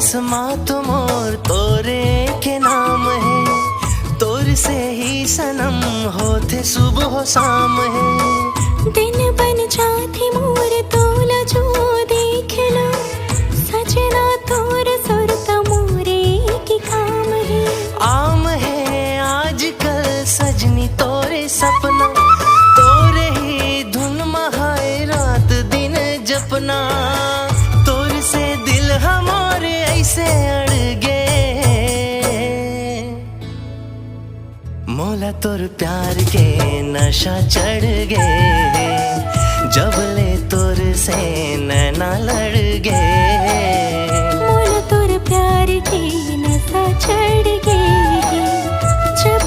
किस्मत मोर तोरे के नाम है, तोर से ही सनम होते सुबह शाम है। दिन बन जाती मोर तोला जो देख लो, सजना तोर सुरता मोरे की काम है। आम है आजकल सजनी तोरे सपना, तोरे ही धुन महाए रात दिन जपना। तोर से दिल हमारे ऐसे अड़ गे, मोला तोर प्यार के नशा चढ़ गे, जब ले तोर से नैना लड़ गे। मोला तोर प्यार के नशा चढ़ गे।